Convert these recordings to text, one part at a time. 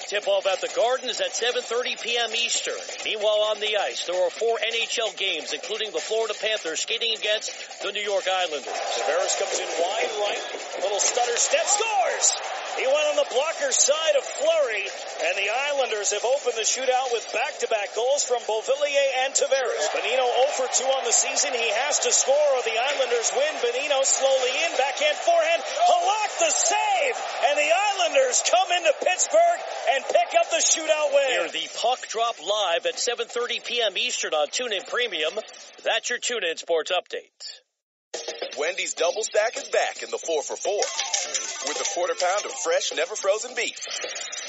Tip-off at the Garden is at 7:30 p.m. Eastern. Meanwhile, on the ice, there are 4 NHL games, including the Florida Panthers skating against the New York Islanders. Tavares comes in wide right. Little stutter step, scores! He went on the blocker's side of Fleury, and the Islanders have opened the shootout with back-to-back goals from Beauvillier and Tavares. Bonino 0 for 2 on the season. He has to score or the Islanders win. Bonino slowly in, backhand forehand. Halak the save! And the Islanders come into Pittsburgh and pick up the shootout win. Hear the puck drop live at 7:30 p.m. Eastern on TuneIn Premium. That's your TuneIn Sports Update. Wendy's Double Stack is back in the 4 for $4 with a quarter-pound of fresh, never-frozen beef,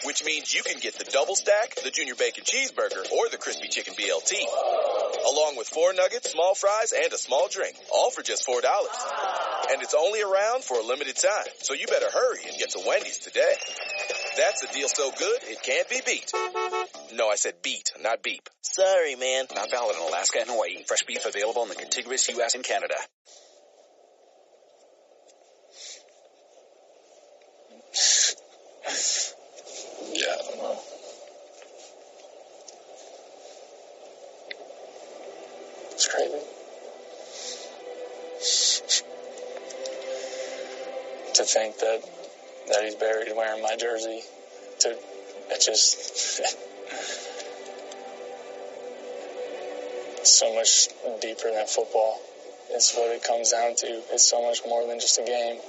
which means you can get the Double Stack, the Junior Bacon Cheeseburger, or the Crispy Chicken BLT, along with 4 nuggets, small fries, and a small drink, all for just $4. And it's only around for a limited time, so you better hurry and get to Wendy's today. That's a deal so good, it can't be beat. No, I said beat, not beep. Sorry, man. Not valid in Alaska and Hawaii. Fresh beef available in the contiguous U.S. and Canada. Yeah, I don't know. It's crazy. To think that he's buried wearing my jersey. It just so much deeper than football. It's what it comes down to. It's so much more than just a game.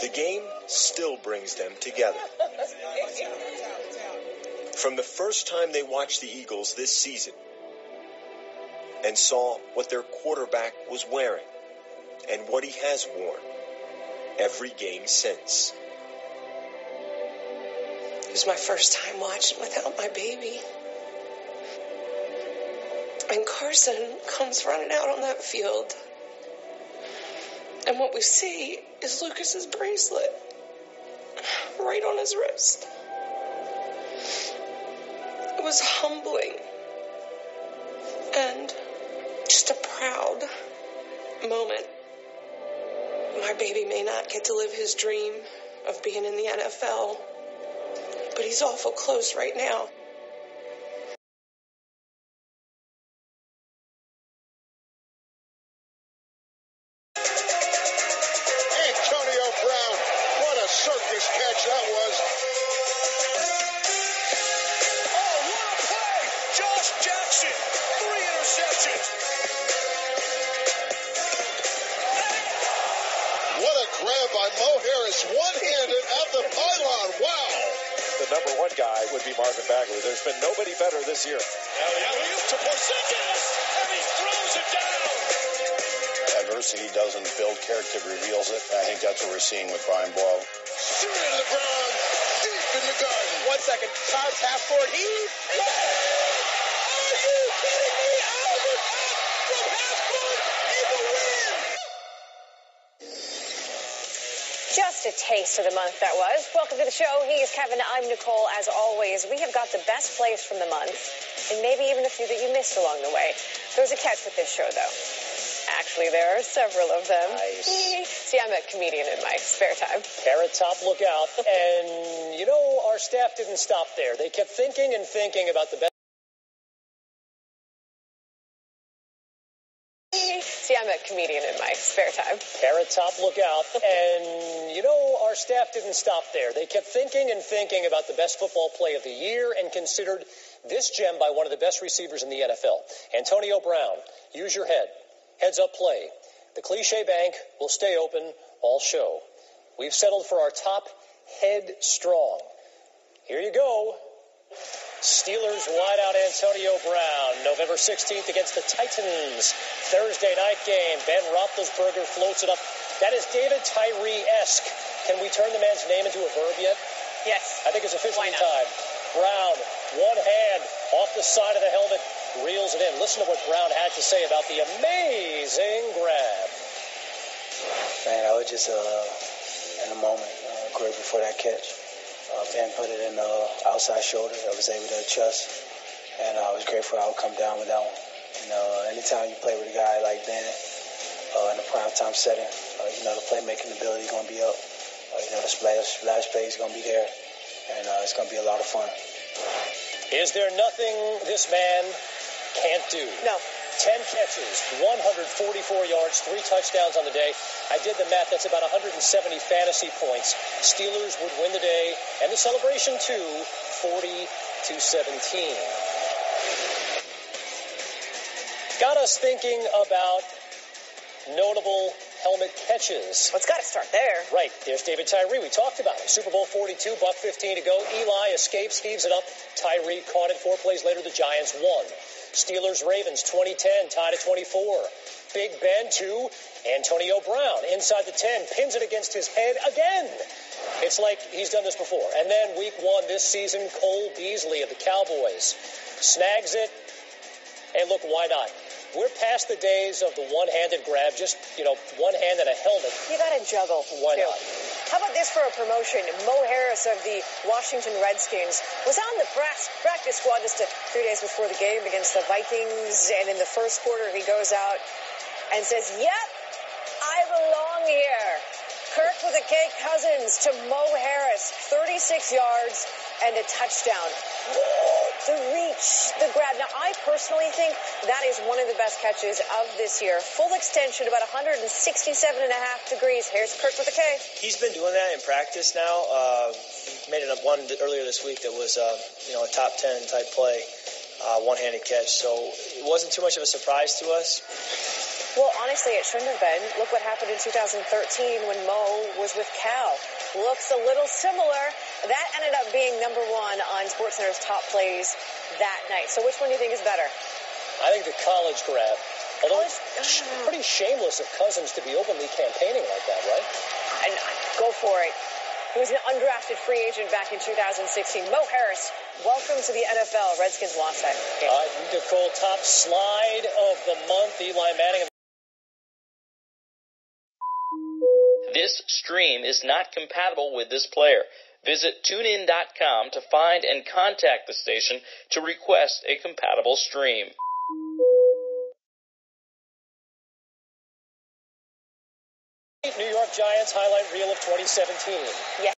The game still brings them together. From the first time they watched the Eagles this season and saw what their quarterback was wearing and what he has worn every game since. It was my first time watching without my baby. And Carson comes running out on that field. And what we see is Lucas's bracelet right on his wrist. It was humbling and just a proud moment. My baby may not get to live his dream of being in the NFL, but he's awful close right now. Antonio Brown, what a circus catch that was. Oh, what a play! Josh Jackson, 3 interceptions. What a grab by Mo Harris, one-handed at the pylon. Wow. The number 1 guy would be Marvin Bagley. There's been nobody better this year. Alley-oop to Porzingis, and he throws it down. Adversity doesn't build character, it reveals it. I think that's what we're seeing with Brian Boyle. Shoot in the ground, deep in the garden. 1 second. Cards half court heave. Are you kidding me? Albert up from half court in the win. Just a taste of the month that was. Welcome to the show. He is Kevin. I'm Nicole. As always, we have got the best plays from the month and maybe even a few that you missed along the way. There's a catch with this show, though. Actually, there are several of them. Nice. See, I'm a comedian in my spare time. Carrot Top, look out. And, you know, our staff didn't stop there. They kept thinking and thinking about the best. See, I'm a comedian in my spare time. Carrot Top, look out. And, you know, our staff didn't stop there. They kept thinking and thinking about the best football play of the year and considered this gem by one of the best receivers in the NFL. Antonio Brown, use your head. Heads up play. The cliche bank will stay open all show. We've settled for our top head strong. Here you go. Steelers wideout Antonio Brown, November 16th against the Titans. Thursday night game. Ben Roethlisberger floats it up. That is David Tyree-esque. Can we turn the man's name into a verb yet? Yes. I think it's officially time. Brown, one hand off the side of the helmet, reels it in. Listen to what Brown had to say about the amazing grab. Man, I was just in a moment, quick before that catch. Ben put it in the outside shoulder. I was able to adjust, and I was grateful I would come down with that one. Anytime you play with a guy like Ben in a primetime setting, the playmaking ability is going to be up. The splash play is going to be there, and it's going to be a lot of fun. Is there nothing this man can't do? No. 10 catches, 144 yards, 3 touchdowns on the day. I did the math. That's about 170 fantasy points. Steelers would win the day, and the celebration, too, 40-17. Got us thinking about notable helmet catches. Well, it's got to start there. Right. There's David Tyree. We talked about him. Super Bowl 42, $1.15 to go. Eli escapes, heaves it up. Tyree caught it 4 plays later. The Giants won. Steelers-Ravens 2010, tied at 24. Big Ben to Antonio Brown inside the 10, pins it against his head again. It's like he's done this before. And then week 1 this season, Cole Beasley of the Cowboys snags it. And look, why not? We're past the days of the one-handed grab, just, one hand and a helmet. You got to juggle. Why too. not? How about this for a promotion? Mo Harris of the Washington Redskins was on the practice squad just 3 days before the game against the Vikings. And in the first quarter, he goes out and says, "Yep, I belong here." Kirk with a K Cousins to Mo Harris, 36 yards and a touchdown. The reach, the grab. Now, I personally think that is one of the best catches of this year. Full extension, about 167.5 degrees. Here's Kirk with a K. He's been doing that in practice now. He made one earlier this week that was, a top 10 type play, one-handed catch. So it wasn't too much of a surprise to us. Well, honestly, it shouldn't have been. Look what happened in 2013 when Mo was with Cal. Looks a little similar. That ended up being number 1 on SportsCenter's top plays that night. So which one do you think is better? I think the college grab. Although it's pretty shameless of Cousins to be openly campaigning like that, right? And go for it. He was an undrafted free agent back in 2016. Mo Harris, welcome to the NFL. Redskins lost that game. Nicole, top slide of the month. Eli Manning. This stream is not compatible with this player. Visit TuneIn.com to find and contact the station to request a compatible stream. New York Giants highlight reel of 2017. Yes.